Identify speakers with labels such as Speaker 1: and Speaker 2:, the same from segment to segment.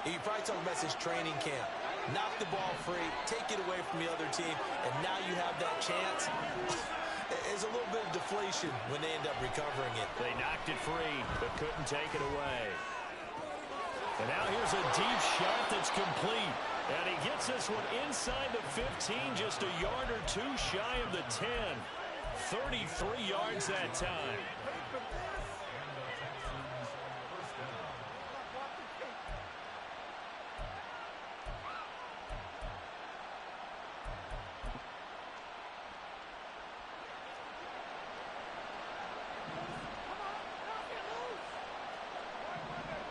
Speaker 1: You probably talk about his training camp. Knock the ball free, take it away from the other team, and now you have that chance. There's a little bit of deflation when they end up recovering it.
Speaker 2: They knocked it free, but couldn't take it away. And now here's a deep shot that's complete. And he gets this one inside the 15, just a yard or two shy of the 10. 33 yards that time.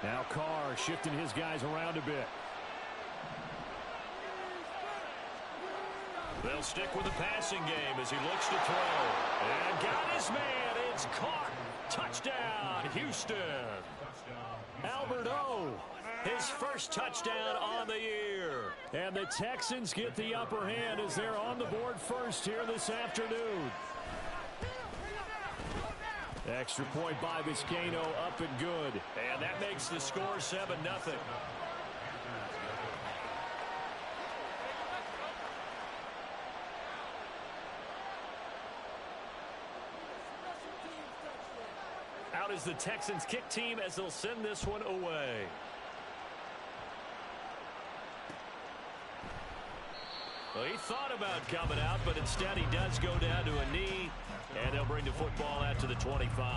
Speaker 2: Now Carr shifting his guys around a bit. They'll stick with the passing game as he looks to throw. And got his man. It's caught. Touchdown, Houston. Albert O, his first touchdown on the year. And the Texans get the upper hand as they're on the board first here this afternoon. Extra point by Vizcaino, up and good. And that makes the score 7-0. Out is the Texans kick team as they'll send this one away. Well, he thought about coming out, but instead he does go down to a knee, and they'll bring the football out to the 25.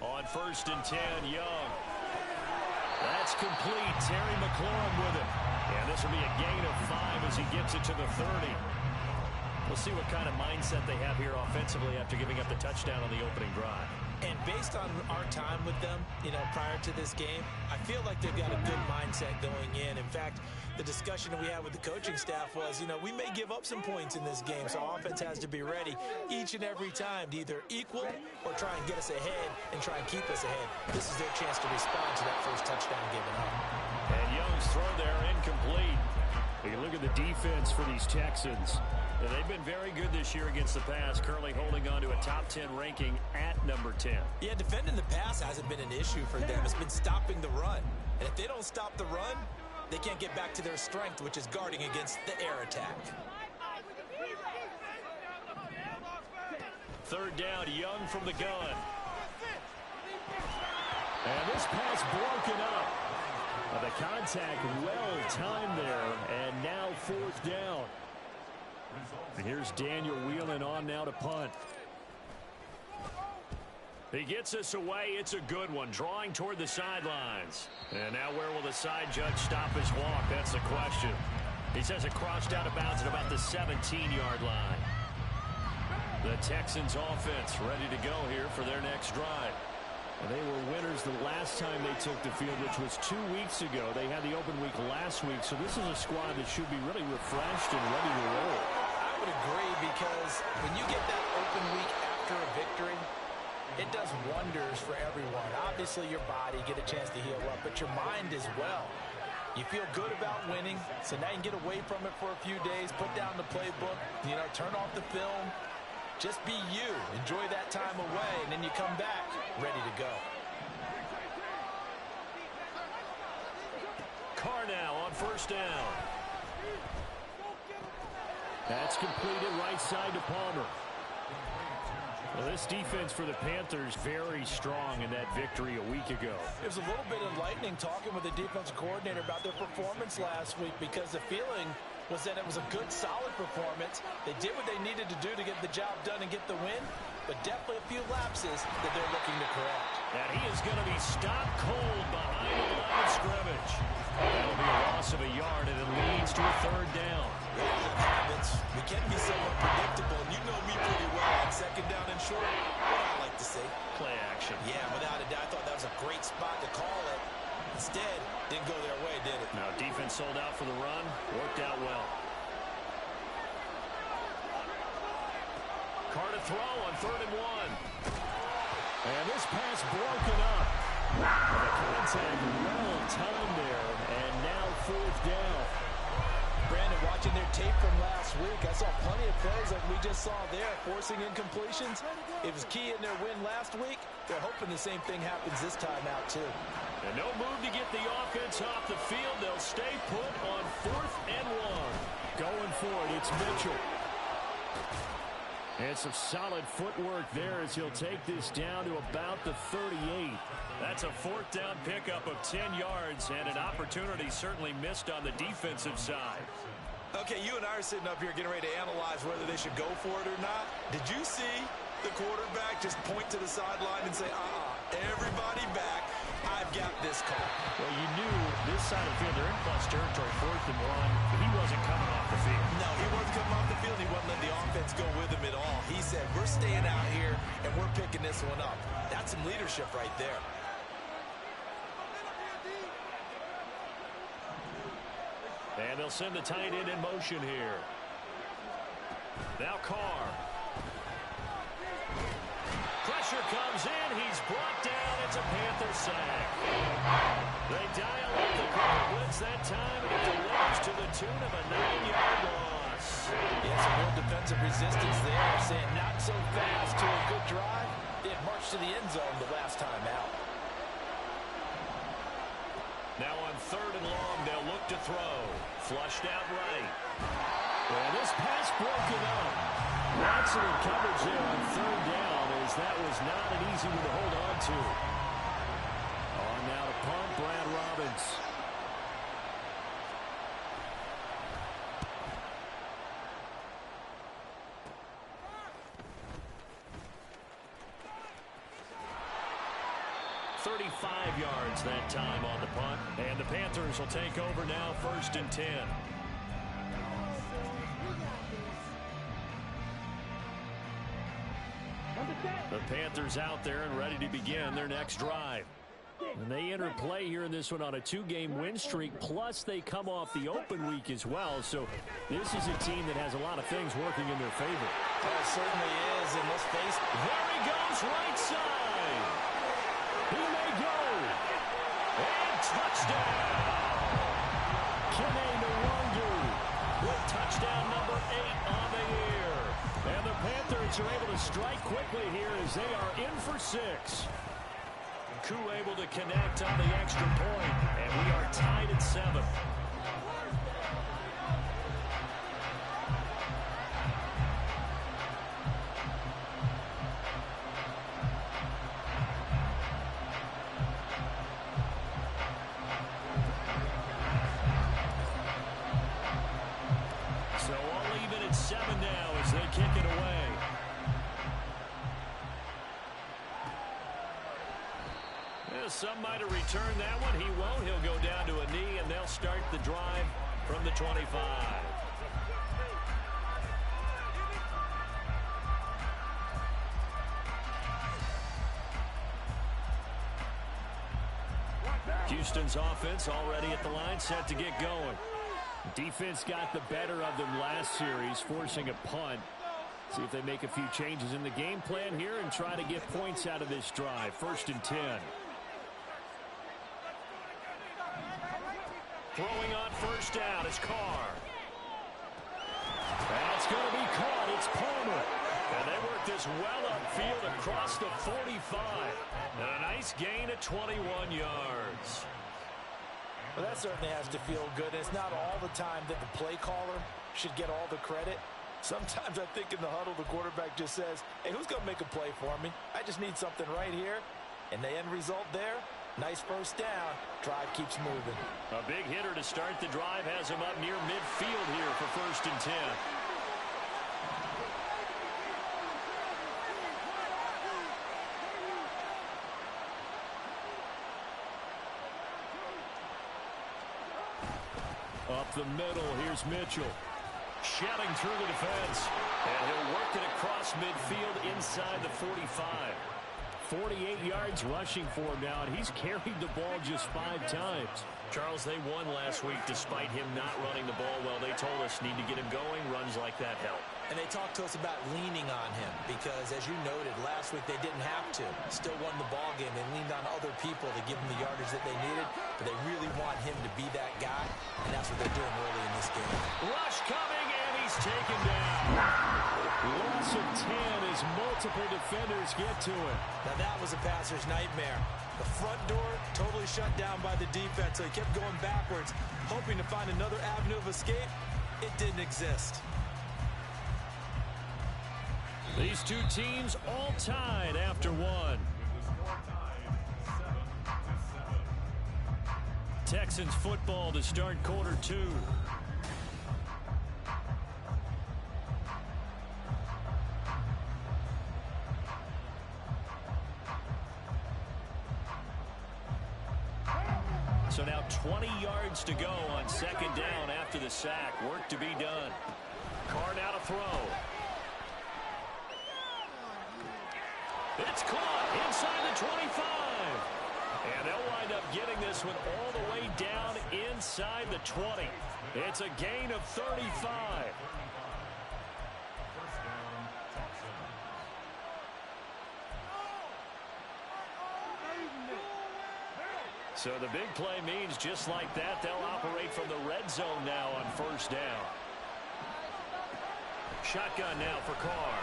Speaker 2: On 1st and 10, Young. That's complete. Terry McLaurin with it. And this will be a gain of 5 as he gets it to the 30. We'll see what kind of mindset they have here offensively after giving up the touchdown on the opening drive.
Speaker 1: And based on our time with them, prior to this game, I feel like they've got a good mindset going in. In fact, the discussion that we had with the coaching staff was, we may give up some points in this game, so offense has to be ready each and every time to either equal or try and get us ahead and try and keep us ahead. This is their chance to respond to that first touchdown given up.
Speaker 2: And Young's throw there incomplete. You look at the defense for these Texans. And they've been very good this year against the pass, currently holding on to a top 10 ranking at number 10.
Speaker 1: Yeah, defending the pass hasn't been an issue for them. It's been stopping the run. And if they don't stop the run, they can't get back to their strength, which is guarding against the air attack.
Speaker 2: 3rd down, Young from the gun. And this pass broken up. The contact well timed there, and now 4th down. And here's Daniel Whelan on now to punt. He gets us away. It's a good one, drawing toward the sidelines. And now where will the side judge stop his walk? That's the question. He says it crossed out of bounds at about the 17-yard line. The Texans offense ready to go here for their next drive. And they were winners the last time they took the field, which was 2 weeks ago. They had the open week last week, so this is a squad that should be really refreshed and ready to roll.
Speaker 1: I would agree, because when you get that open week after a victory, it does wonders for everyone. Obviously, your body, get a chance to heal up, but your mind as well. You feel good about winning, so now you can get away from it for a few days, put down the playbook, turn off the film. Just be you. Enjoy that time away, and then you come back ready to go.
Speaker 2: Carr now on 1st down. That's completed right side to Palmer. Well, this defense for the Panthers very strong in that victory a week ago.
Speaker 1: It was a little bit enlightening talking with the defensive coordinator about their performance last week, because the feeling was that it was a good, solid performance. They did what they needed to do to get the job done and get the win, but definitely a few lapses that they're looking to correct.
Speaker 2: And he is going to be stopped cold behind the line of scrimmage. That'll be a loss of a yard, and it leads to a 3rd down.
Speaker 1: We can be somewhat predictable, and you know me pretty well on 2nd down and short. What I like to say.
Speaker 2: Play action.
Speaker 1: Yeah, without a doubt. I thought that was a great spot to call it. Instead, didn't go their way, did it?
Speaker 2: Now, defense sold out for the run. Worked out well. Carr to throw on 3rd and 1. And this pass broken up. The contact well timed there, and now 4th down.
Speaker 1: Brandon, watching their tape from last week, I saw plenty of plays like we just saw there, forcing incompletions. It was key in their win last week. They're hoping the same thing happens this time out, too.
Speaker 2: And no move to get the offense off the field. They'll stay put on 4th and 1. Going for it, it's Mitchell. And some solid footwork there as he'll take this down to about the 38. That's a 4th down pickup of 10 yards and an opportunity certainly missed on the defensive side.
Speaker 1: Okay, you and I are sitting up here getting ready to analyze whether they should go for it or not. Did you see the quarterback just point to the sideline and say, everybody back, I've got this call?
Speaker 2: Well, you knew this side of the field, they're in plus territory, 4th and 1, but he wasn't coming off the field.
Speaker 1: No, he wasn't coming off the field. He wasn't letting the offense go with him at all. He said, we're staying out here, and we're picking this one up. That's some leadership right there.
Speaker 2: And they'll send the tight end in motion here. Now Carr. Pressure comes in. He's brought down. It's a Panther sack. They dial up the Carr blitz that time, and it delivers to the tune of a 9-yard loss.
Speaker 1: Yeah, some real defensive resistance there. Saying not so fast to a good drive. They had marched to the end zone the last time out.
Speaker 2: Now on 3rd and long, they'll look to throw. Flushed out right. And this pass broken up. Excellent coverage there on 3rd down, as that was not an easy one to hold on to. On now to punt, Brad Robbins. .35 yards that time on the punt. And the Panthers will take over now, 1st and 10. The Panthers out there and ready to begin their next drive. And they enter play here in this one on a 2-game win streak, plus they come off the open week as well. So this is a team that has a lot of things working in their favor.
Speaker 1: It certainly is, and let's face it.
Speaker 2: There he goes, right side. He may go. And touchdown. Kene Nwangu with touchdown number 8 on the year. And the Panthers are able to strike quickly here as they are in for 6. Koo able to connect on the extra point, and we are tied at 7. So all even at 7 now as they kick it away. Some might have returned that one. He won't. He'll go down to a knee, and they'll start the drive from the 25. Houston's offense already at the line, set to get going. Defense got the better of them last series, forcing a punt. See if they make a few changes in the game plan here and try to get points out of this drive. 1st and 10. Throwing on 1st down is Carr. That's going to be caught. It's Palmer. And they work this well upfield across the 45. And a nice gain of 21 yards.
Speaker 1: Well, that certainly has to feel good. It's not all the time that the play caller should get all the credit. Sometimes I think in the huddle, the quarterback just says, hey, who's going to make a play for me? I just need something right here. And the end result there, nice 1st down. Drive keeps moving.
Speaker 2: A big hitter to start the drive has him up near midfield here for 1st and 10. Up the middle, here's Mitchell. Shedding through the defense. And he'll work it across midfield inside the 45. 48 yards rushing for him now, and he's carried the ball just 5 times. Charles, they won last week despite him not running the ball well. They told us need to get him going. Runs like that help.
Speaker 1: And they talked to us about leaning on him because, as you noted, last week they didn't have to. Still won the ball game. They leaned on other people to give them the yardage that they needed, but they really want him to be that guy, and that's what they're doing early in this game.
Speaker 2: Rush coming, and he's taken down. Loss of 10 as multiple defenders get to it.
Speaker 1: Now that was a passer's nightmare. The front door totally shut down by the defense, so he kept going backwards, hoping to find another avenue of escape. It didn't exist.
Speaker 2: These two teams all tied after one. Texans football to start quarter 2. So now 20 yards to go on second down after the sack. Work to be done. Carr now to throw. It's caught inside the 25. And they'll wind up getting this one all the way down inside the 20. It's a gain of 35. So the big play means just like that, they'll operate from the red zone now on first down. Shotgun now for Carr.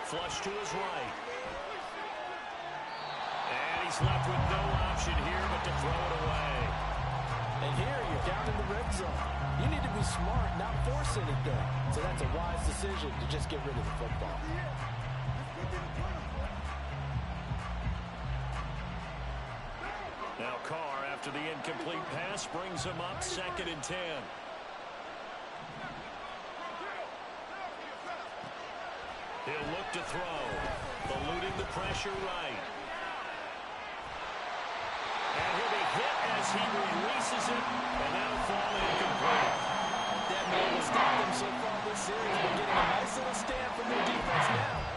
Speaker 2: Flush to his right. And he's left with no option here but to throw it away.
Speaker 1: And here you're down in the red zone. You need to be smart, not force anything. So that's a wise decision to just get rid of the football.
Speaker 2: Now Carr, after the incomplete pass, brings him up 2nd and 10. He'll look to throw. Eluding the pressure right. And he'll be hit as he releases it, and that'll fall incomplete.
Speaker 1: That man has stopped them so far this series. They're getting a nice little stand from their defense now.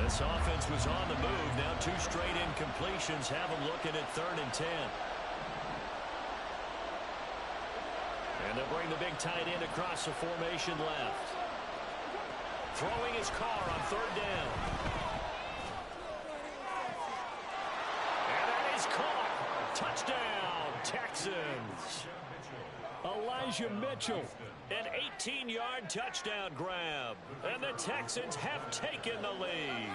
Speaker 2: This offense was on the move. Now 2 straight incompletions have them looking at 3rd and 10. And they'll bring the big tight end across the formation left. Throwing his Carr on 3rd down. And that is caught. Touchdown, Texans. Elijah Mitchell, an 18-yard touchdown grab. And the Texans have taken the lead.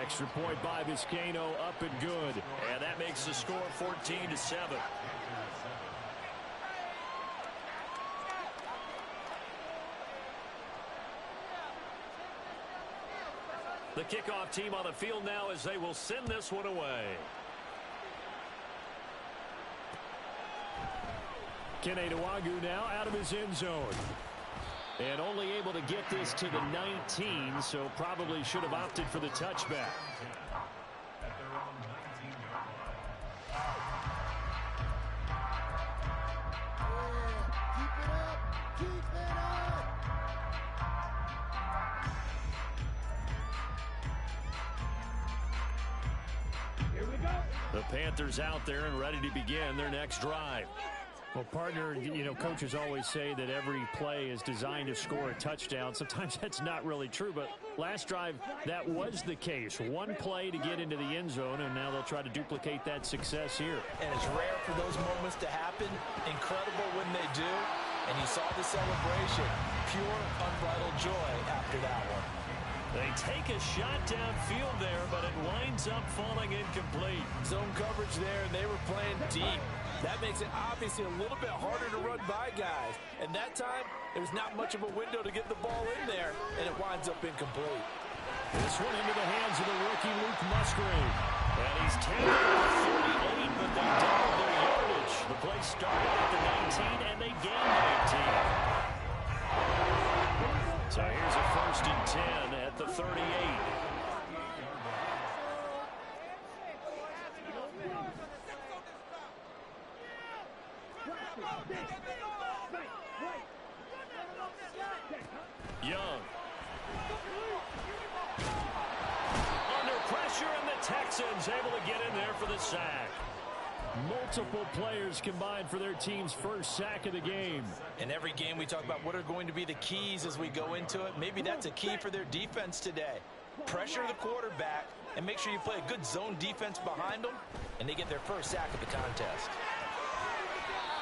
Speaker 2: Extra point by Vizcaino, up and good. And that makes the score 14-7. The kickoff team on the field now as they will send this one away. Kene Nwangwu now out of his end zone. And only able to get this to the 19, so probably should have opted for the touchback. The Panthers out there and ready to begin their next drive. Well, partner, you know, coaches always say that every play is designed to score a touchdown. Sometimes that's not really true, but last drive, that was the case. One play to get into the end zone, and now they'll try to duplicate that success here.
Speaker 1: And it's rare for those moments to happen. Incredible when they do. And you saw the celebration. Pure, unbridled joy after that one.
Speaker 2: They take a shot downfield there, but it winds up falling incomplete.
Speaker 1: Zone coverage there, and they were playing deep. That makes it obviously a little bit harder to run by guys. And that time, there was not much of a window to get the ball in there, and it winds up incomplete.
Speaker 2: This one into the hands of the rookie Luke Musgrave. And he's taken at 38, but they doubled their yardage. The play started at the 19, and they gained 19. So here's a 1st and 10 at the 38. Young. Under pressure, and the Texans able to get in there for the sack. Multiple players combined for their team's first sack of the game.
Speaker 1: In every game we talk about what are going to be the keys as we go into it. Maybe that's a key for their defense today. Pressure the quarterback and make sure you play a good zone defense behind them, and they get their first sack of the contest.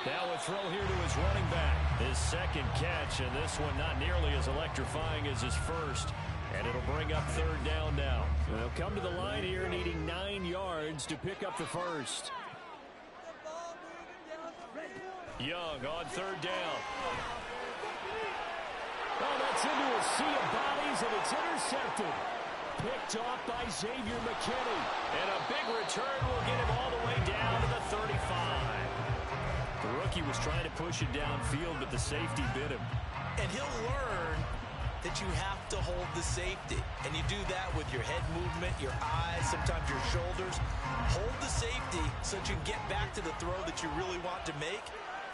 Speaker 2: Now a throw here to his running back. His second catch, and this one not nearly as electrifying as his first. And it'll bring up third down now. And they'll come to the line here needing 9 yards to pick up the first. Young on third down. Oh, that's into a sea of bodies, and it's intercepted. Picked off by Xavier McKinney. And a big return will get him all the way down to the 35. The rookie was trying to push it downfield, but the safety bit him.
Speaker 1: And he'll learn that you have to hold the safety. And you do that with your head movement, your eyes, sometimes your shoulders. Hold the safety so that you can get back to the throw that you really want to make.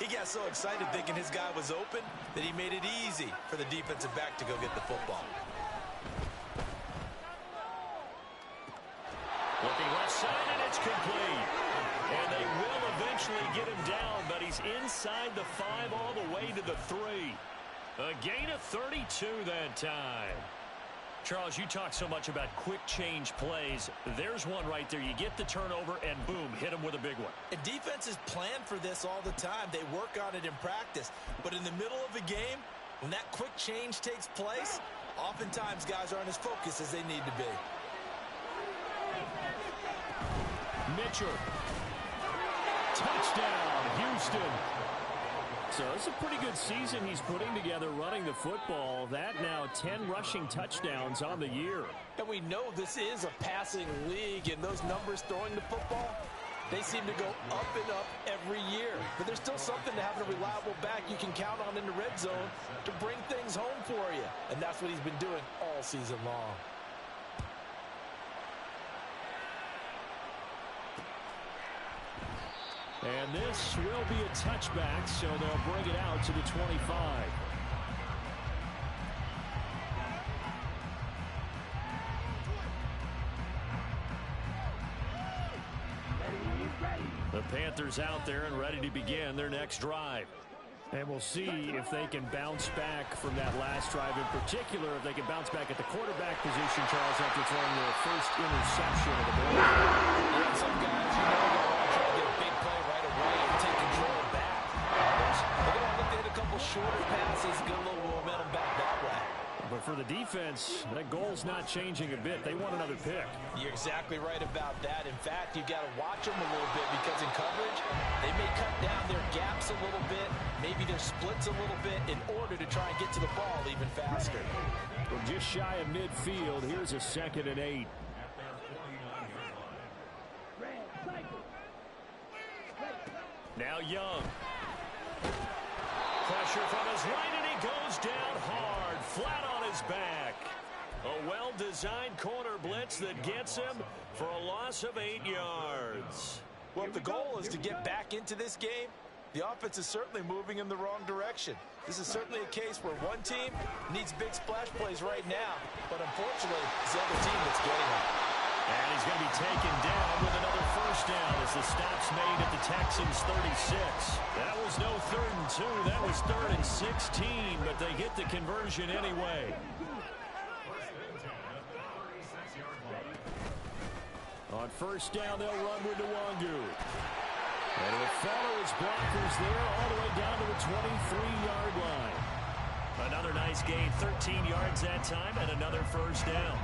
Speaker 1: He got so excited thinking his guy was open that he made it easy for the defensive back to go get the football.
Speaker 2: Looking left side, and it's complete. And they will eventually get him down, but he's inside the 5 all the way to the 3. A gain of 32 that time. Charles, you talk so much about quick change plays. There's one right there. You get the turnover, and boom, hit him with a big one.
Speaker 1: And defenses plan for this all the time. They work on it in practice. But in the middle of a game, when that quick change takes place, oftentimes guys aren't as focused as they need to be.
Speaker 2: Mitchell. Touchdown, Houston. So it's a pretty good season he's putting together running the football. That now 10 rushing touchdowns on the year.
Speaker 1: And we know this is a passing league, and those numbers throwing the football, they seem to go up and up every year. But there's still something to having a reliable back you can count on in the red zone to bring things home for you. And that's what he's been doing all season long.
Speaker 2: And this will be a touchback, so they'll bring it out to the 25. The Panthers out there and ready to begin their next drive. And we'll see if they can bounce back from that last drive, in particular, if they can bounce back at the quarterback position, Charles, after throwing their first interception of the ball.
Speaker 1: Yeah, some guys, you know, they're trying to get a big play right away and take control back. Others, they're going to look to hit a couple shorter passes, get a little momentum back that way.
Speaker 2: But for the defense, that goal's not changing a bit. They want another pick.
Speaker 1: You're exactly right about that. In fact, you've got to watch them a little bit because in coverage, they may cut down their gaps a little bit, maybe their splits a little bit in order to try and get to the ball even faster.
Speaker 2: Well, just shy of midfield. Here's a 2nd and 8. Now Young. Pressure from his right, and he goes down hard, flat on his back. A well-designed corner blitz that gets him for a loss of 8 yards.
Speaker 1: Well, if the goal is to get back into this game, the offense is certainly moving in the wrong direction. This is certainly a case where one team needs big splash plays right now, but unfortunately, it's the other team that's getting them.
Speaker 2: And he's going to be taken down with another first down as the stop's made at the Texans' 36. That was no 3rd and 2. That was 3rd and 16, but they get the conversion anyway. On first down, they'll run with Nwangu. And he'll follow his blockers there all the way down to the 23-yard line. Another nice gain, 13 yards that time, and another first down.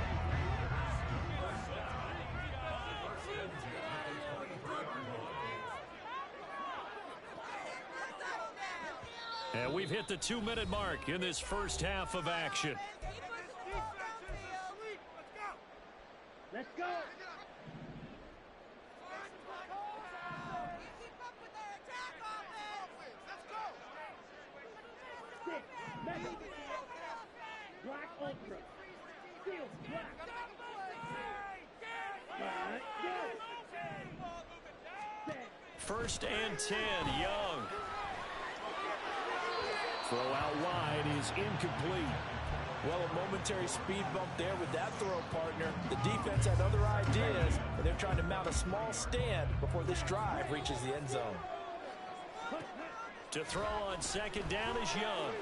Speaker 2: And we've hit the 2-minute mark in this first half of action.
Speaker 3: Let's go. Black ultra. Steel black.
Speaker 2: First and 10, Young. Throw out wide is incomplete.
Speaker 1: Well, a momentary speed bump there with that throw, partner. The defense had other ideas, and they're trying to mount a small stand before this drive reaches the end zone.
Speaker 2: To throw on second down is Young.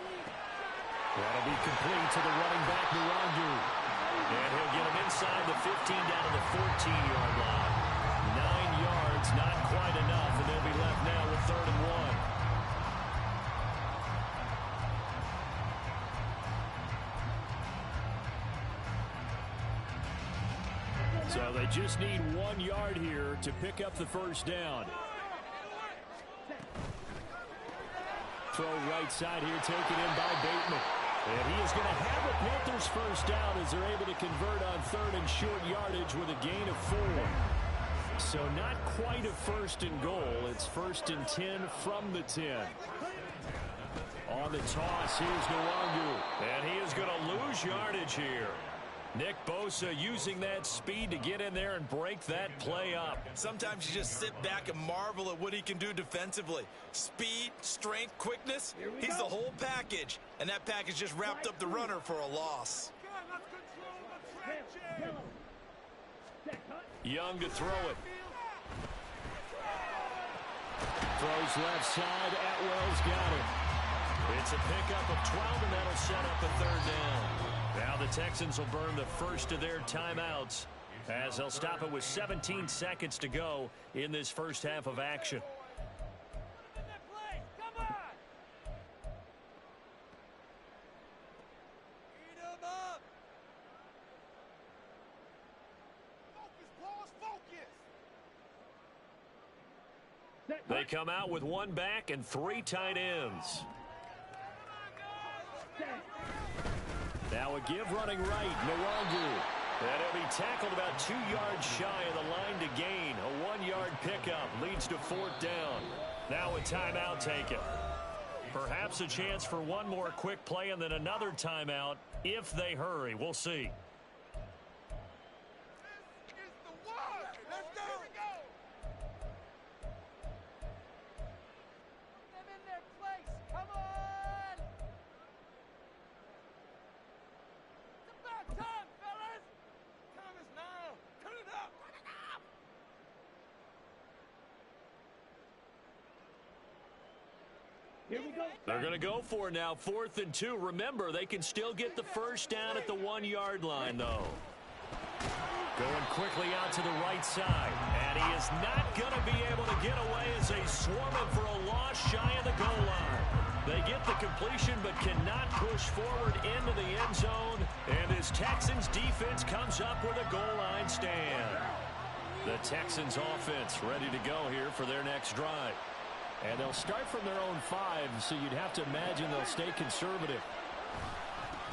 Speaker 2: That'll be complete to the running back, Nwangu. And he'll get him inside the 15 down to the 14-yard line. 9 yards, not quite enough, and they'll be left now with 3rd and 1. So they just need 1 yard here to pick up the first down. Throw right side here, taken in by Bateman. And he is going to have the Panthers first down as they're able to convert on 3rd and short yardage with a gain of 4. So not quite a 1st and goal. It's 1st and 10 from the 10. On the toss, here's Nwangu. And he is going to lose yardage here. Nick Bosa using that speed to get in there and break that play up.
Speaker 1: Sometimes you just sit back and marvel at what he can do defensively. Speed, strength, quickness, he's the whole package. And that package just wrapped up the runner for a loss.
Speaker 2: Young to throw it. Throws left side. Atwell's got it. It's a pickup of 12, and that'll set up a 3rd down. Now the Texans will burn the first of their timeouts as they'll stop it with 17 seconds to go in this first half of action. They come out with 1 back and 3 tight ends. Now a give running right, Nwangu. And he'll be tackled about 2 yards shy of the line to gain. A 1-yard pickup leads to 4th down. Now a timeout taken. Perhaps a chance for one more quick play and then another timeout if they hurry. We'll see. They're going to go for it now, 4th and 2. Remember, they can still get the first down at the 1-yard line, though. Going quickly out to the right side. And he is not going to be able to get away as they swarm him for a loss shy of the goal line. They get the completion but cannot push forward into the end zone. And this Texans defense comes up with a goal line stand. The Texans offense ready to go here for their next drive. And they'll start from their own 5, so you'd have to imagine they'll stay conservative.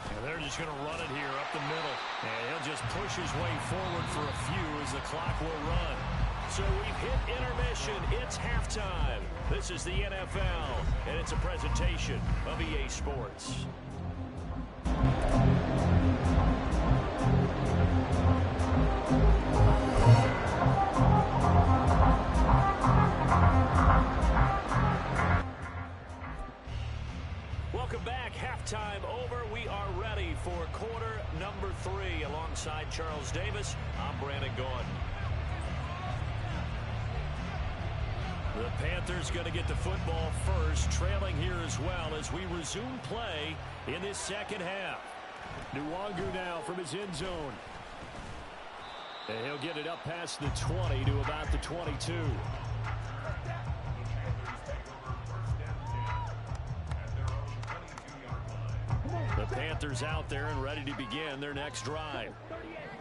Speaker 2: And they're just going to run it here up the middle. And he'll just push his way forward for a few as the clock will run. So we've hit intermission. It's halftime. This is the NFL, and it's a presentation of EA Sports. Welcome back. Halftime over. We are ready for quarter number 3. Alongside Charles Davis, I'm Brandon Gaudin. The Panthers going to get the football first, trailing here as well as we resume play in this second half. Nwangu now from his end zone. And he'll get it up past the 20 to about the 22. The Panthers out there and ready to begin their next drive.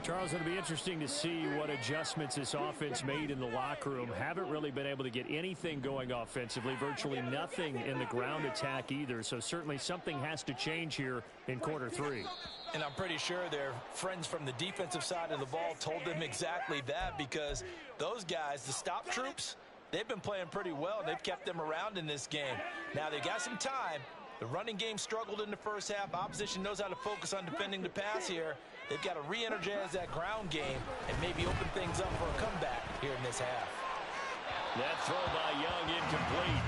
Speaker 2: Charles, it'll be interesting to see what adjustments this offense made in the locker room. Haven't really been able to get anything going offensively, virtually nothing in the ground attack either. So certainly something has to change here in quarter 3.
Speaker 1: And I'm pretty sure their friends from the defensive side of the ball told them exactly that, because those guys, the stop troops, they've been playing pretty well, and they've kept them around in this game. Now they got some time. The running game struggled in the first half. Opposition knows how to focus on defending the pass here. They've got to re-energize that ground game and maybe open things up for a comeback here in this half.
Speaker 2: That throw by Young incomplete.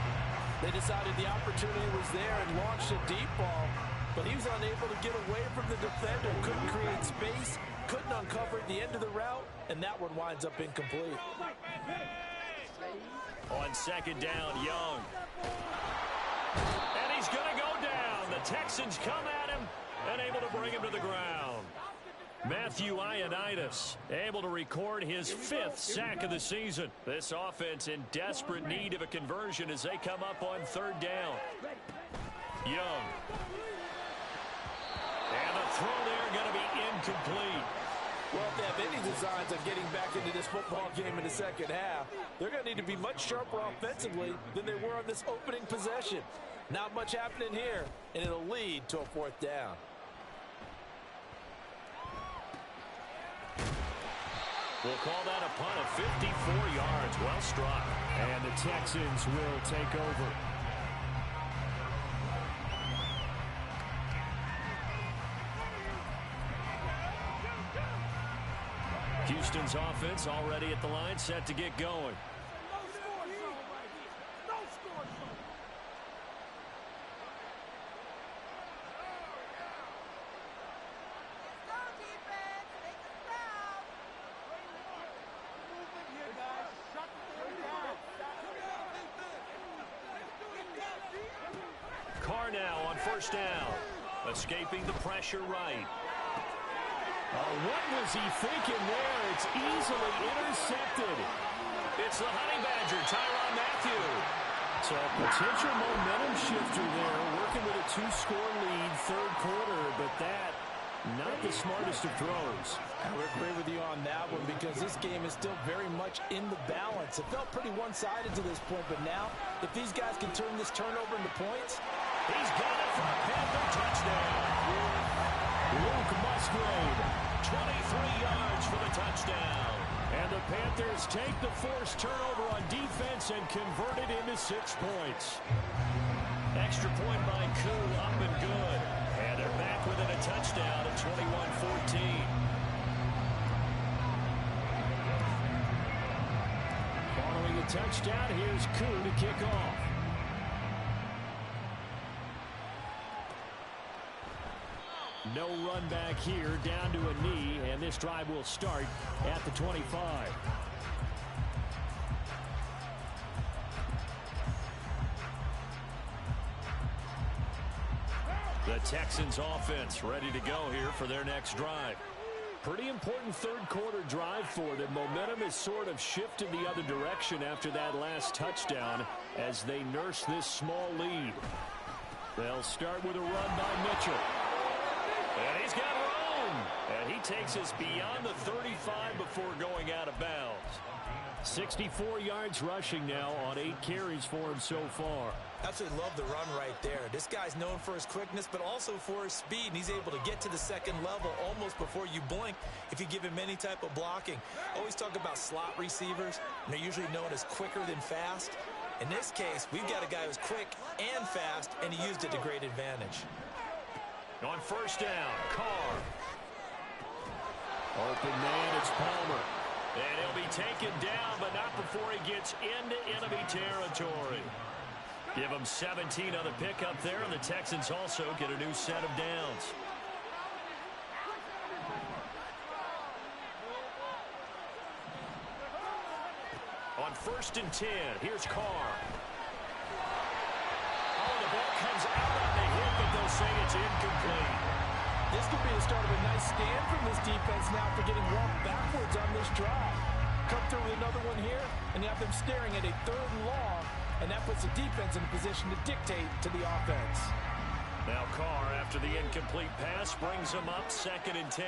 Speaker 1: They decided the opportunity was there and launched a deep ball, but he was unable to get away from the defender, couldn't create space, couldn't uncover at the end of the route, and that one winds up incomplete.
Speaker 2: On second down, Young. And he's going to go down. The Texans come at him and able to bring him to the ground. Matthew Ioannidis able to record his 5th sack of the season. This offense in desperate need of a conversion as they come up on third down. Young. And the throw there going to be incomplete.
Speaker 1: Well, if they have any designs of getting back into this football game in the second half, they're going to need to be much sharper offensively than they were on this opening possession. Not much happening here, and it'll lead to a 4th down.
Speaker 2: We'll call that a punt of 54 yards. Well struck.
Speaker 4: And the Texans will take over.
Speaker 2: Houston's offense already at the line, set to get going. Carr now on first down. Escaping the pressure right.
Speaker 4: What was he thinking there? It's easily intercepted.
Speaker 2: It's the Honey Badger, Tyrann Mathieu.
Speaker 4: So a potential momentum shifter there, working with a 2-score lead, third quarter, but that, not the smartest of throws.
Speaker 1: I would agree with you on that one because this game is still very much in the balance. It felt pretty one-sided to this point, but now, if these guys can turn this turnover into points,
Speaker 2: he's got it for a Panther touchdown.
Speaker 4: Luke Musgrave,
Speaker 2: 23 yards for the touchdown.
Speaker 4: And the Panthers take the forced turnover on defense and convert it into 6 points.
Speaker 2: Extra point by Koo, up and good. And they're back within a touchdown at 21-14.
Speaker 4: Following the touchdown, here's Koo to kick off. No run back here, down to a knee, and this drive will start at the 25.
Speaker 2: The Texans offense ready to go here for their next drive.
Speaker 4: Pretty important third quarter drive for them. Momentum has sort of shifted the other direction after that last touchdown as they nurse this small lead. They'll start with a run by Mitchell.
Speaker 2: And he's got room. And he takes us beyond the 35 before going out of bounds.
Speaker 4: 64 yards rushing now on 8 carries for him so far.
Speaker 1: Absolutely love the run right there. This guy's known for his quickness, but also for his speed, and he's able to get to the second level almost before you blink if you give him any type of blocking. Always talk about slot receivers, and they're usually known as quicker than fast. In this case, we've got a guy who's quick and fast, and he used it to great advantage.
Speaker 2: On first down, Carr.
Speaker 4: Open man, it's Palmer.
Speaker 2: And he'll be taken down, but not before he gets into enemy territory. Give him 17 on the pickup there, and the Texans also get a new set of downs. On first and 10, here's Carr. Oh, the ball comes out on the hit, but they'll say it's incomplete.
Speaker 1: This could be the start of a nice stand from this defense now for getting walked backwards on this drive. Come through with another one here, and you have them staring at a 3rd and long, and that puts the defense in a position to dictate to the offense.
Speaker 2: Now Carr, after the incomplete pass, brings him up 2nd and 10.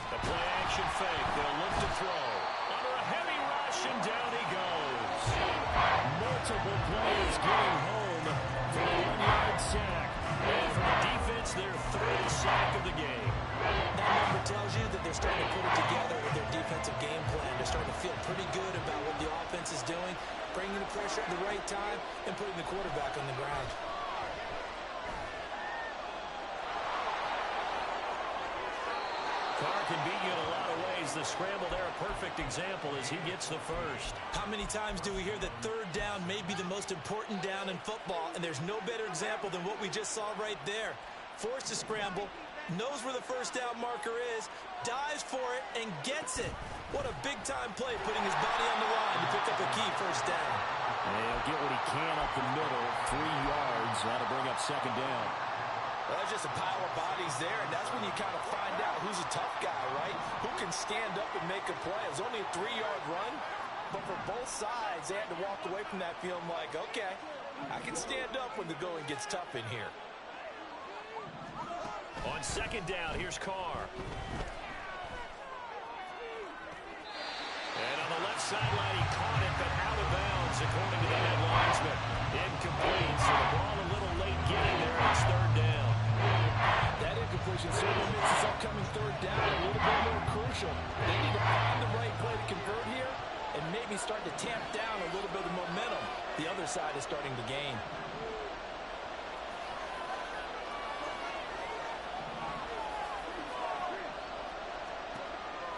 Speaker 2: The play action fake. They'll look to throw. Under a heavy rush, and down he goes.
Speaker 4: Multiple players getting home for a 1-yard sack.
Speaker 2: And for the defense, their 3rd sack of the game.
Speaker 1: That number tells you that they're starting to put it together with their defensive game plan. They're starting to feel pretty good about what the offense is doing, bringing the pressure at the right time, and putting the quarterback on the ground.
Speaker 2: Carr can beat you in a lot of ways. The scramble there, a perfect example as he gets the first.
Speaker 1: How many times do we hear that third down may be the most important down in football, and there's no better example than what we just saw right there. Forced to scramble, knows where the first down marker is, dives for it, and gets it. What a big-time play, putting his body on the line to pick up a key first down.
Speaker 4: And he'll get what he can up the middle, 3 yards. That'll bring up second down.
Speaker 1: Well, there's just a pile of bodies there, and that's when you kind of find out who's a tough guy, right? Who can stand up and make a play. It was only a 3-yard run, but for both sides, they had to walk away from that feeling like, okay, I can stand up when the going gets tough in here.
Speaker 2: On second down, here's Carr. And on the left sideline, he caught it, but out of bounds, according to the head linesman. Incomplete, so the ball a little late getting there, and it's third down.
Speaker 1: That incompletion certainly makes this upcoming third down a little bit more crucial. They need to find the right play to convert here and maybe start to tamp down a little bit of momentum. The other side is starting to gain.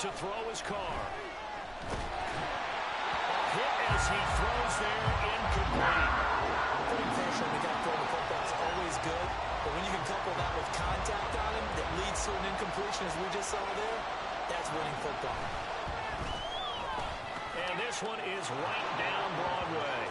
Speaker 2: To throw his Carr. Hit as he throws there, incomplete.
Speaker 1: Putting pressure on the guy throwing the football is always good, but when you can couple that with contact on him that leads to an incompletion, as we just saw there, that's winning football.
Speaker 2: And this one is right down Broadway.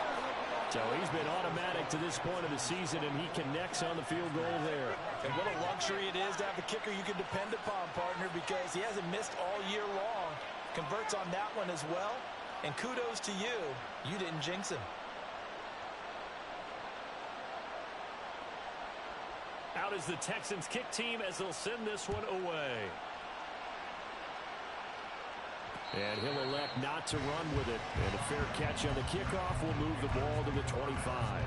Speaker 4: So he's been automatic to this point of the season, and he connects on the field goal there.
Speaker 1: And what a luxury it is to have a kicker you can depend upon, partner, because he hasn't missed all year long. Converts on that one as well. And kudos to you. You didn't jinx him.
Speaker 2: Out is the Texans kick team as they'll send this one away.
Speaker 4: And he'll elect not to run with it. And a fair catch on the kickoff will move the ball to the 25.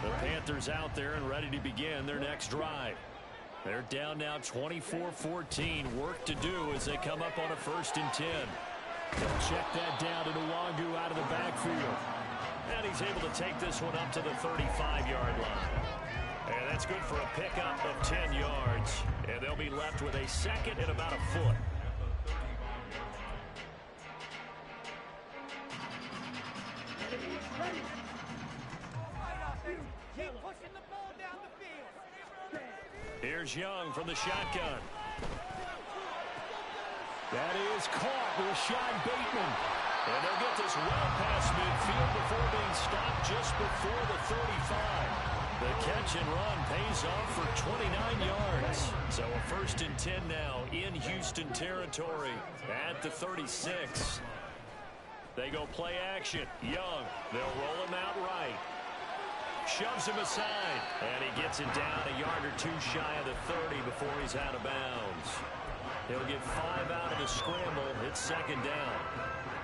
Speaker 2: The Panthers out there and ready to begin their next drive. They're down now 24-14. Work to do as they come up on a 1st and 10.
Speaker 4: They'll check that down to Nwangu out of the backfield.
Speaker 2: And he's able to take this one up to the 35-yard line. And that's good for a pickup of 10 yards. And they'll be left with a second and about a foot. Here's Young from the shotgun.
Speaker 4: That is caught. Rashad Bateman.
Speaker 2: And they'll get this well past midfield before being stopped just before the 35. The catch and run pays off for 29 yards. So a 1st and 10 now in Houston territory at the 36. They go play action. Young, they'll roll him out right. Shoves him aside, and he gets it down a yard or two shy of the 30 before he's out of bounds. He'll get 5 out of the scramble. It's second down.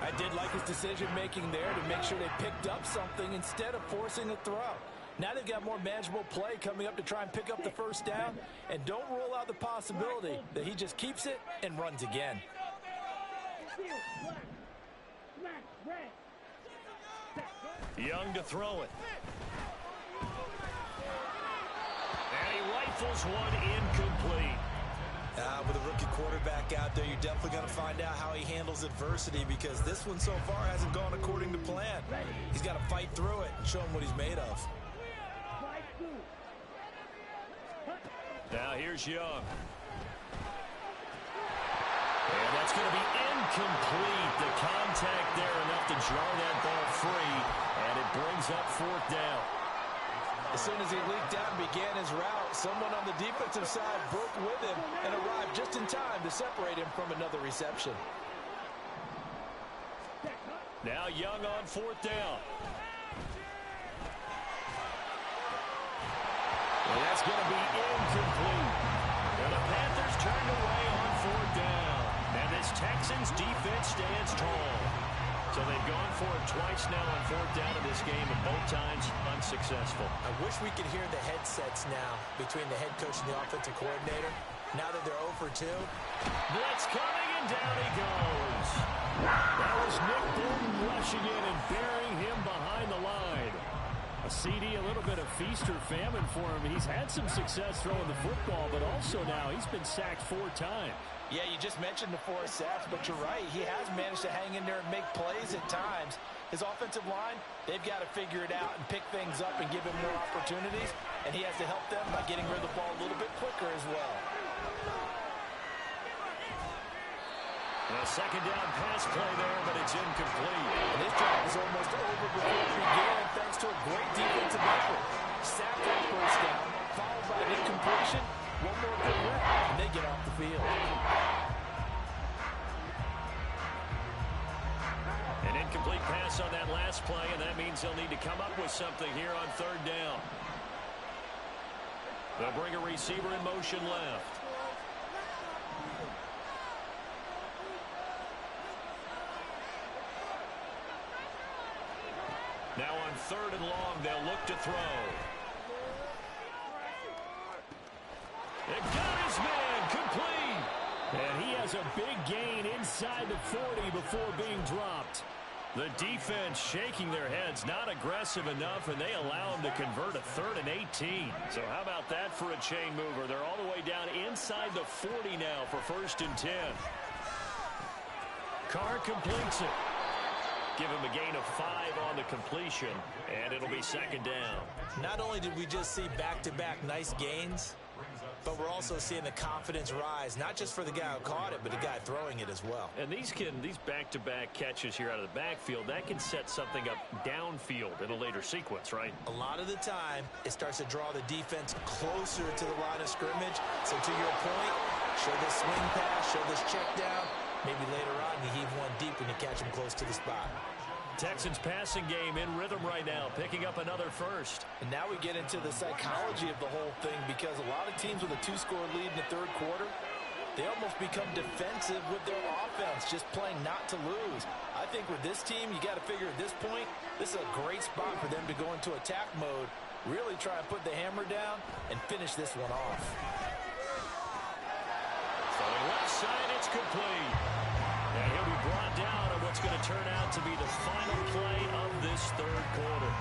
Speaker 1: I did like his decision-making there to make sure they picked up something instead of forcing a throw. Now they've got more manageable play coming up to try and pick up the first down, and don't rule out the possibility that he just keeps it and runs again.
Speaker 2: Young to throw it. And he rifles one incomplete.
Speaker 1: With a rookie quarterback out there, you're definitely going to find out how he handles adversity, because this one so far hasn't gone according to plan. He's got to fight through it and show him what he's made of.
Speaker 2: Now here's Young. And that's going to be incomplete. The contact there enough to draw that ball free, and it brings up 4th down.
Speaker 1: As soon as he leaked out and began his route, someone on the defensive side broke with him and arrived just in time to separate him from another reception.
Speaker 2: Now Young on 4th down.
Speaker 4: And that's going to be incomplete.
Speaker 2: And the Panthers turned away on 4th down. And this Texans defense stands tall. So they've gone for it twice now on 4th down in this game, and both times unsuccessful.
Speaker 1: I wish we could hear the headsets now between the head coach and the offensive coordinator. Now that they're 0 for 2.
Speaker 2: Blitz coming, and down he goes.
Speaker 4: That was Nick Bolton rushing in and burying him behind the line. A CD, a little bit of feast or famine for him. He's had some success throwing the football, but also now he's been sacked 4 times.
Speaker 1: Yeah, you just mentioned the 4 sacks, but you're right. He has managed to hang in there and make plays at times. His offensive line, they've got to figure it out and pick things up and give him more opportunities, and he has to help them by getting rid of the ball a little bit quicker as well.
Speaker 2: A second down pass play there, but it's incomplete.
Speaker 1: And this drive is almost over before it began thanks to a great defensive effort. Sack on first down, followed by an incompletion. One more good rep, and they get off the field.
Speaker 2: An incomplete pass on that last play, and that means they'll need to come up with something here on third down. They'll bring a receiver in motion left. Now on third and long, they'll look to throw. It got his man, complete.
Speaker 4: And he has a big gain inside the 40 before being dropped.
Speaker 2: The defense shaking their heads, not aggressive enough, and they allow him to convert a 3rd and 18. So how about that for a chain mover? They're all the way down inside the 40 now for 1st and 10. Carr completes it. Give him a gain of 5 on the completion, and it'll be 2nd down.
Speaker 1: Not only did we just see back-to-back nice gains, but we're also seeing the confidence rise, not just for the guy who caught it, but the guy throwing it as well.
Speaker 2: And these back-to-back catches here out of the backfield, that can set something up downfield in a later sequence, right?
Speaker 1: A lot of the time, it starts to draw the defense closer to the line of scrimmage. So to your point, show this swing pass, show this check down. Maybe later on you heave one deep when you catch him close to the spot.
Speaker 2: Texans passing game in rhythm right now, picking up another first.
Speaker 1: And now we get into the psychology of the whole thing, because a lot of teams with a 2-score lead in the 3rd quarter, they almost become defensive with their offense, just playing not to lose. I think with this team, you got to figure at this point, this is a great spot for them to go into attack mode, really try and put the hammer down and finish this one off.
Speaker 2: Throwing left side, it's complete. And he'll be brought down on what's going to turn out to be the final play of this 3rd quarter.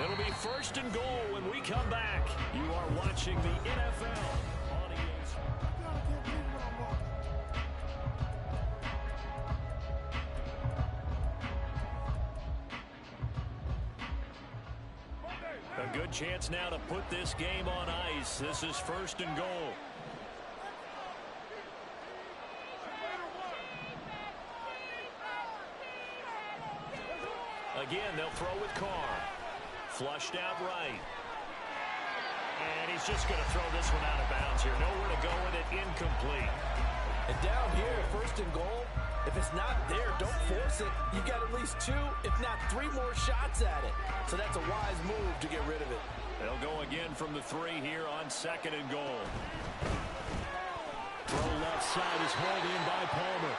Speaker 2: It'll be 1st and goal when we come back. You are watching the NFL on EA Sports. A good chance now to put this game on ice. This is 1st and goal. Again, they'll throw with Carr. Flushed out right. And he's just going to throw this one out of bounds here. Nowhere to go with it. Incomplete.
Speaker 1: And down here, 1st and goal, if it's not there, don't force it. You've got at least 2, if not 3 more shots at it. So that's a wise move to get rid of it.
Speaker 2: They'll go again from the 3 here on 2nd and goal.
Speaker 4: Throw left side is hauled in by Palmer.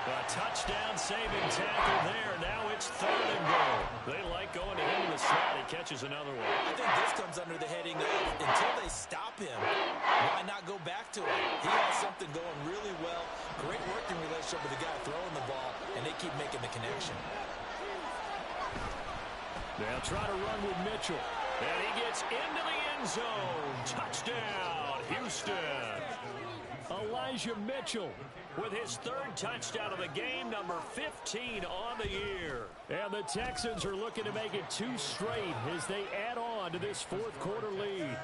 Speaker 2: A touchdown saving tackle there. Now it's 3rd and goal. They like going to him in the slot. He catches another one.
Speaker 1: I think this comes under the heading of, until they stop him, why not go back to it? He has something going really well. Great working relationship with the guy throwing the ball, and they keep making the connection.
Speaker 4: They'll try to run with Mitchell.
Speaker 2: And he gets into the end zone. Touchdown, Houston.
Speaker 4: Elijah Mitchell
Speaker 2: with his 3rd touchdown of the game, number 15 on the year.
Speaker 4: And the Texans are looking to make it 2 straight as they add on to this 4th quarter lead.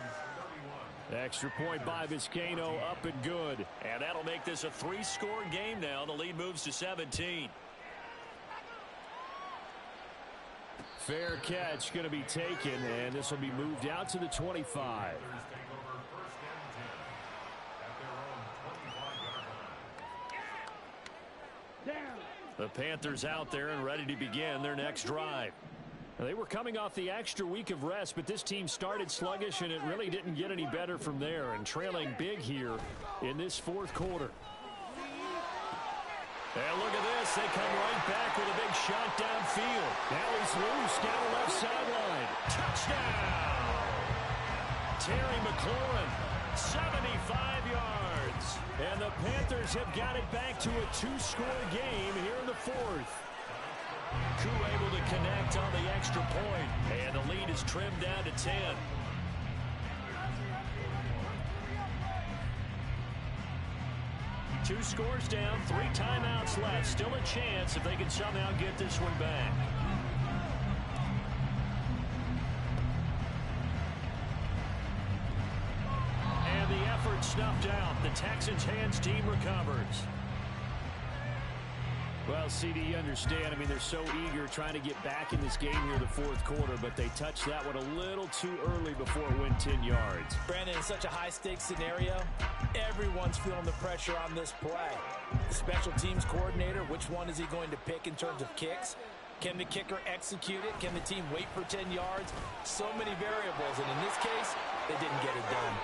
Speaker 4: Extra point by Vizcaino, up and good.
Speaker 2: And that'll make this a 3-score game now. The lead moves to 17.
Speaker 4: Fair catch going to be taken, and this will be moved out to the 25.
Speaker 2: The Panthers out there and ready to begin their next drive.
Speaker 4: They were coming off the extra week of rest, but this team started sluggish, and it really didn't get any better from there, and trailing big here in this 4th quarter.
Speaker 2: And look at this. They come right back with a big shot downfield.
Speaker 4: Now he's loose down the left sideline.
Speaker 2: Touchdown! Terry McLaurin. 75 yards.
Speaker 4: And the Panthers have got it back to a 2-score game here in the fourth.
Speaker 2: Koo able to connect on the extra point, and the lead is trimmed down to 10. Two scores down, 3 timeouts left. Still a chance if they can somehow get this one back. And the effort snuffed out. The Texans' hands team recovers.
Speaker 4: Well, CD, you understand. I mean, they're so eager trying to get back in this game here in the fourth quarter, but they touched that one a little too early before it went 10 yards.
Speaker 1: Brandon, in such a high-stakes scenario, everyone's feeling the pressure on this play. The special teams coordinator, which one is he going to pick in terms of kicks? Can the kicker execute it? Can the team wait for 10 yards? So many variables, and in this case, they didn't get it done.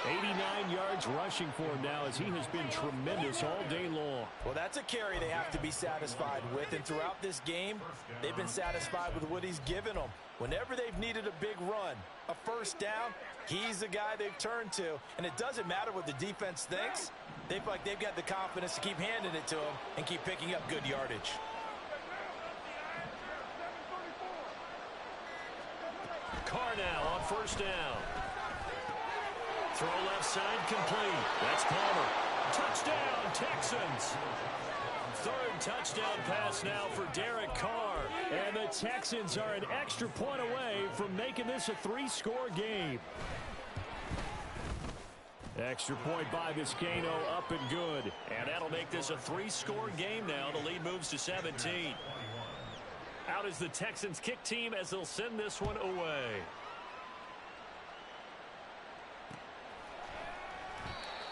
Speaker 4: 89 yards rushing for him now as he has been tremendous all day long.
Speaker 1: Well, that's a carry they have to be satisfied with, and throughout this game, they've been satisfied with what he's given them. Whenever they've needed a big run, a first down, he's the guy they've turned to, and it doesn't matter what the defense thinks. They feel like they've got the confidence to keep handing it to him and keep picking up good yardage.
Speaker 2: Carr now on first down. Throw left side complete. That's Palmer. Touchdown, Texans. Third touchdown pass now for Derek Carr.
Speaker 4: And the Texans are an extra point away from making this a 3-score game. Extra point by Vizcaino, up and good.
Speaker 2: And that'll make this a 3-score game now. The lead moves to 17. Out is the Texans kick team as they'll send this one away.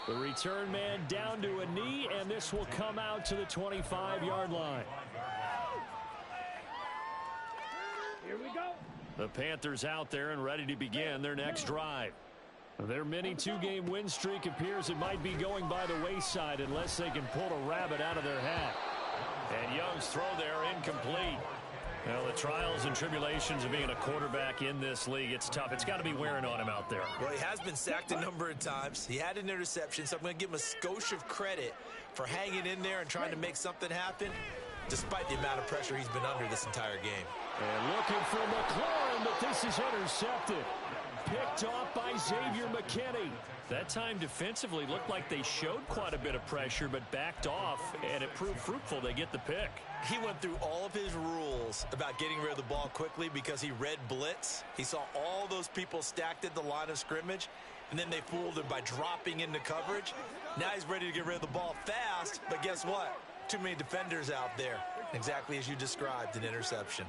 Speaker 4: The return man down to a knee, and this will come out to the 25-yard line.
Speaker 3: Here we go.
Speaker 2: The Panthers out there and ready to begin their next drive.
Speaker 4: Their mini 2-game win streak appears it might be going by the wayside unless they can pull a rabbit out of their hat.
Speaker 2: And Young's throw there incomplete. Well, the trials and tribulations of being a quarterback in this league, it's tough. It's got to be wearing on him out there.
Speaker 1: Well, he has been sacked a number of times. He had an interception, so I'm going to give him a skosh of credit for hanging in there and trying to make something happen, despite the amount of pressure he's been under this entire game.
Speaker 4: And looking for McLaurin, but this is intercepted. Picked off by Xavier McKinney.
Speaker 2: That time defensively looked like they showed quite a bit of pressure, but backed off, and it proved fruitful. They get the pick.
Speaker 1: He went through all of his rules about getting rid of the ball quickly because he read blitz. He saw all those people stacked at the line of scrimmage, and then they fooled him by dropping into coverage. Now he's ready to get rid of the ball fast, but guess what? Too many defenders out there. Exactly as you described, an interception.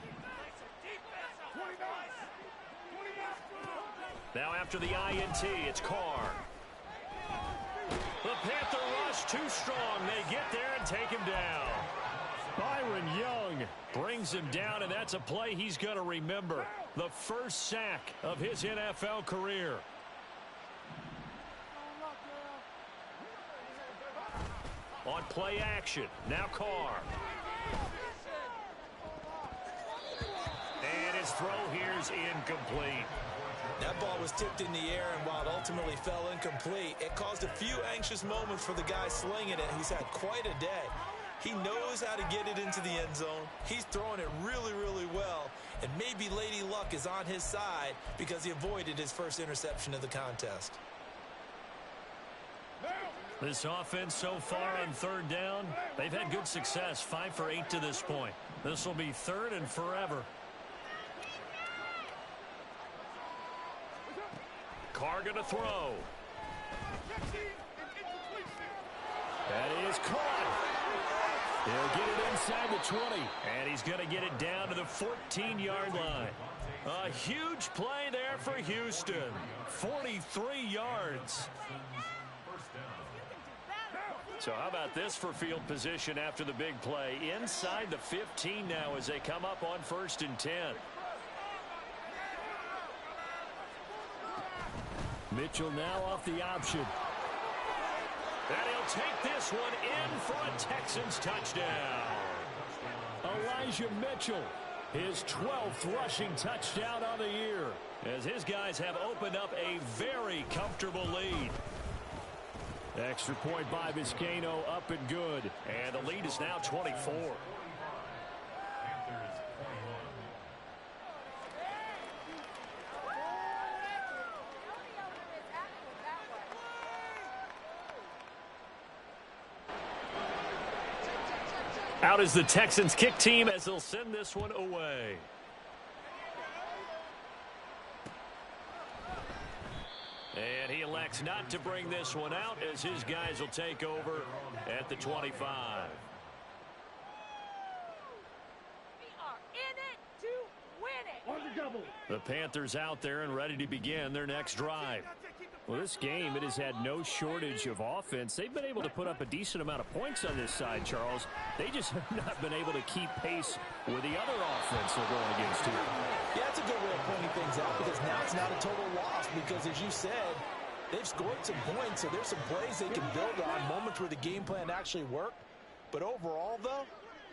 Speaker 2: Now after the INT, it's Carr. The Panther rush too strong. They get there and take him down.
Speaker 4: Byron Young
Speaker 2: brings him down, and that's a play he's going to remember. The first sack of his NFL career. On play action, now Carr. And his throw here's incomplete.
Speaker 1: That ball was tipped in the air, and while it ultimately fell incomplete, it caused a few anxious moments for the guy slinging it, who's had quite a day. He knows how to get it into the end zone. He's throwing it really, really well, and maybe Lady Luck is on his side because he avoided his first interception of the contest.
Speaker 2: This offense so far on third down, they've had good success, 5 for 8 to this point. This will be third and forever. Carr going to throw.
Speaker 4: That is caught. He'll get it inside the 20.
Speaker 2: And he's going to get it down to the 14-yard line. A huge play there for Houston. 43 yards. So how about this for field position after the big play? Inside the 15 now as they come up on 1st and 10.
Speaker 4: Mitchell now off the option.
Speaker 2: And he'll take this one in for a Texans touchdown.
Speaker 4: Elijah Mitchell, his 12th rushing touchdown on the year,
Speaker 2: as his guys have opened up a very comfortable lead.
Speaker 4: Extra point by Vizcaino, up and good.
Speaker 2: And the lead is now 24. Out is the Texans kick team as they'll send this one away. And he elects not to bring this one out as his guys will take over at the 25.
Speaker 5: We are in it to win it.
Speaker 3: On the double.
Speaker 4: The Panthers out there and ready to begin their next drive. Well, this game, it has had no shortage of offense. They've been able to put up a decent amount of points on this side, Charles. They just have not been able to keep pace with the other offense they're going against here.
Speaker 1: Yeah, that's a good way of pointing things out because now it's not a total loss because, as you said, they've scored some points, so there's some plays they can build on, moments where the game plan actually worked. But overall, though,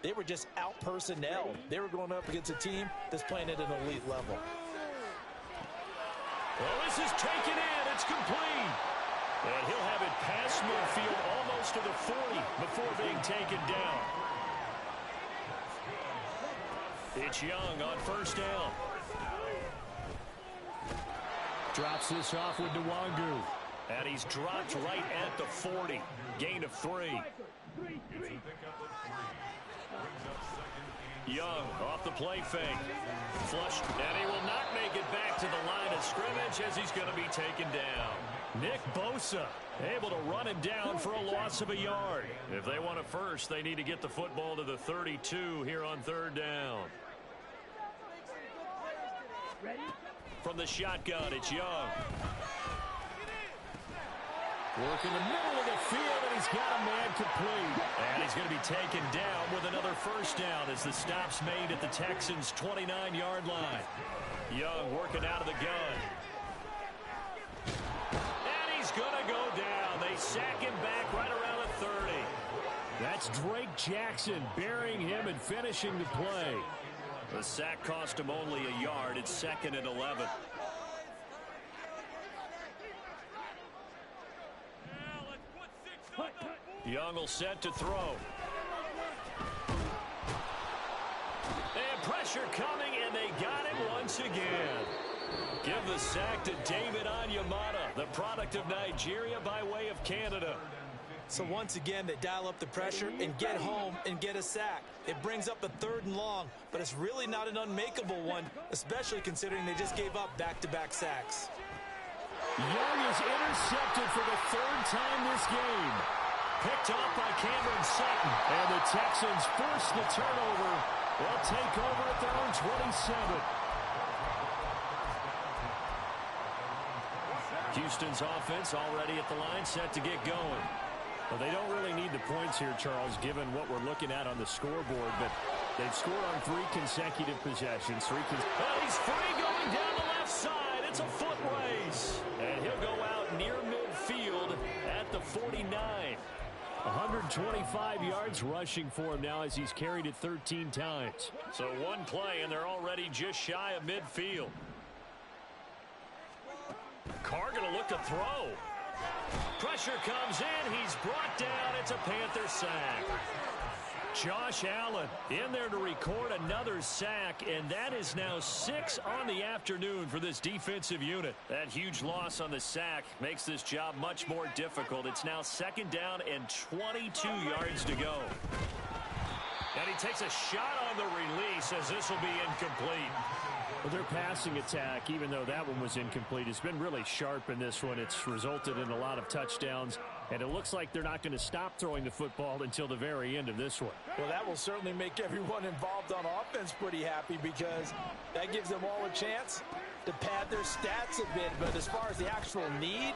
Speaker 1: they were just out-personnel. They were going up against a team that's playing at an elite level.
Speaker 2: Well, this is taken in. It's complete. And he'll have it past midfield almost to the 40 before being taken down. It's Young on first down.
Speaker 4: Drops this off with Nwangu.
Speaker 2: And he's dropped right at the 40. Gain of 3. Young off the play fake. Flushed. And he will not make it back to the line of scrimmage as he's going to be taken down.
Speaker 4: Nick Bosa able to run him down for a loss of a yard.
Speaker 2: If they want it first, they need to get the football to the 32 here on third down. From the shotgun, it's Young.
Speaker 4: Work in the middle of the field, and he's got a man complete.
Speaker 2: And he's going to be taken down with another first down as the stop's made at the Texans' 29-yard line. Young working out of the gun. And he's going to go down. They sack him back right around the 30.
Speaker 4: That's Drake Jackson burying him and finishing the play.
Speaker 2: The sack cost him only a yard. It's 2nd and 11. Young will set to throw. And pressure coming, and they got him once again. Give the sack to David Onyemata, the product of Nigeria by way of Canada.
Speaker 1: So once again, they dial up the pressure and get home and get a sack. It brings up a 3rd and long, but it's really not an unmakeable one, especially considering they just gave up back-to-back sacks.
Speaker 4: Young is intercepted for the 3rd time this game.
Speaker 2: Picked off by Cameron Sutton.
Speaker 4: And the Texans force the turnover. They'll take over at their own 27.
Speaker 2: Houston's offense already at the line, set to get going.
Speaker 4: Well, they don't really need the points here, Charles, given what we're looking at on the scoreboard, but they've scored on 3 consecutive possessions.
Speaker 2: Well, he's free going down the left side. It's a foot race. And he'll go out near midfield at the 49.
Speaker 4: 125 yards rushing for him now as he's carried it 13 times.
Speaker 2: So one play, and they're already just shy of midfield. Carr going to look to throw. Pressure comes in. He's brought down. It's a Panther sack.
Speaker 4: Josh Allen in there to record another sack, and that is now 6 on the afternoon for this defensive unit.
Speaker 2: That huge loss on the sack makes this job much more difficult. It's now 2nd down and 22 yards to go. And he takes a shot on the release as this will be incomplete.
Speaker 4: Well, their passing attack, even though that one was incomplete, has been really sharp in this one. It's resulted in a lot of touchdowns, and it looks like they're not going to stop throwing the football until the very end of this one.
Speaker 1: Well, that will certainly make everyone involved on offense pretty happy because that gives them all a chance to pad their stats a bit. But as far as the actual need,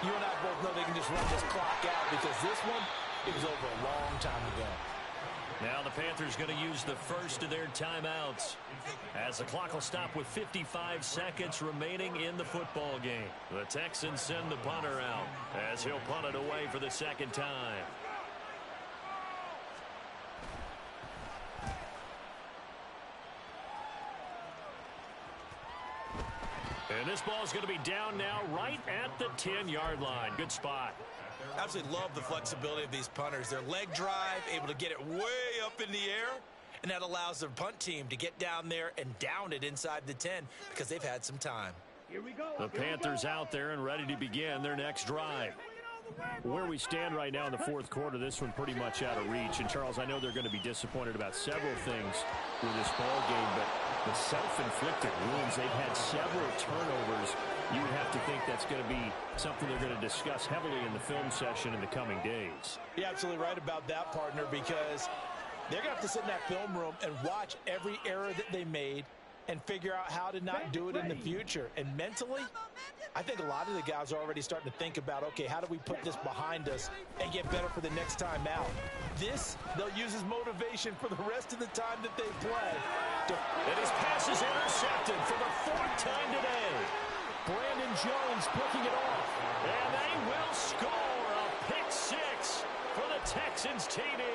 Speaker 1: you and I both know they can just run this clock out because this one, it was over a long time ago.
Speaker 2: Now the Panthers going to use the first of their timeouts as the clock will stop with 55 seconds remaining in the football game. The Texans send the punter out as he'll punt it away for the 2nd time. And this ball is going to be down now right at the 10-yard line. Good spot.
Speaker 1: Absolutely love the flexibility of these punters. Their leg drive, able to get it way up in the air, and that allows the punt team to get down there and down it inside the 10 because they've had some time.
Speaker 3: Here we go.
Speaker 2: The Panthers out there and ready to begin their next drive. Where we stand right now in the fourth quarter, this one pretty much out of reach. And, Charles, I know they're going to be disappointed about several things with this ball game, but the self-inflicted wounds, they've had several turnovers. You would have to think that's going to be something they're going to discuss heavily in the film session in the coming days.
Speaker 1: You're absolutely right about that, partner, because they're going to have to sit in that film room and watch every error that they made and figure out how to not do it in the future. And mentally, I think a lot of the guys are already starting to think about, okay, how do we put this behind us and get better for the next time out? This, they'll use as motivation for the rest of the time that they play.
Speaker 2: And his pass is intercepted for the fourth time today.
Speaker 4: Brandon Jones picking it off.
Speaker 2: And they will score a pick six for the Texans TD.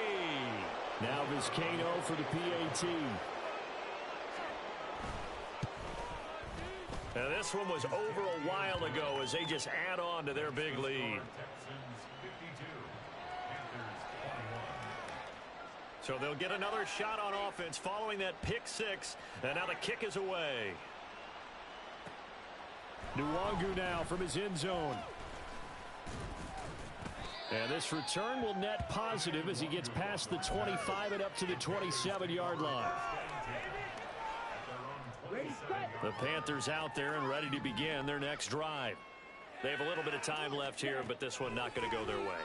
Speaker 4: Now Vizcaino for the PAT.
Speaker 2: Now this one was over a while ago as they just add on to their big lead. So they'll get another shot on offense following that pick six. And now the kick is away.
Speaker 4: Nwangu now from his end zone. And this return will net positive as he gets past the 25 and up to the 27-yard line.
Speaker 2: The Panthers out there and ready to begin their next drive. They have a little bit of time left here, but this one not going to go their way.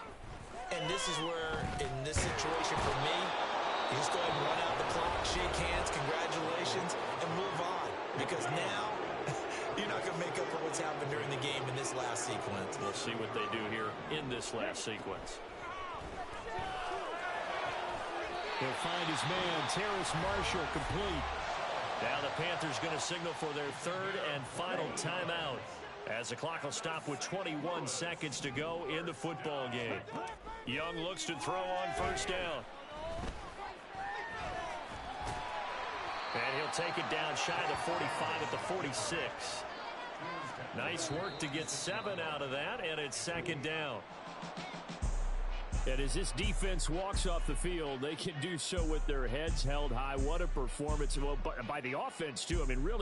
Speaker 1: And this is where, in this situation for me, you just go ahead and run out the clock, shake hands, congratulations, and move on. Because now, you're not going to make up for what's happened during the game in this last sequence.
Speaker 2: We'll see what they do here in this last sequence.
Speaker 4: He'll find his man, Terrace Marshall, complete.
Speaker 2: Now the Panthers going to signal for their third and final timeout as the clock will stop with 21 seconds to go in the football game. Young looks to throw on first down. And he'll take it down shy of the 45 at the 46. Nice work to get 7 out of that, and it's second down.
Speaker 4: And as this defense walks off the field, they can do so with their heads held high. What a performance by the offense, too. I mean, really.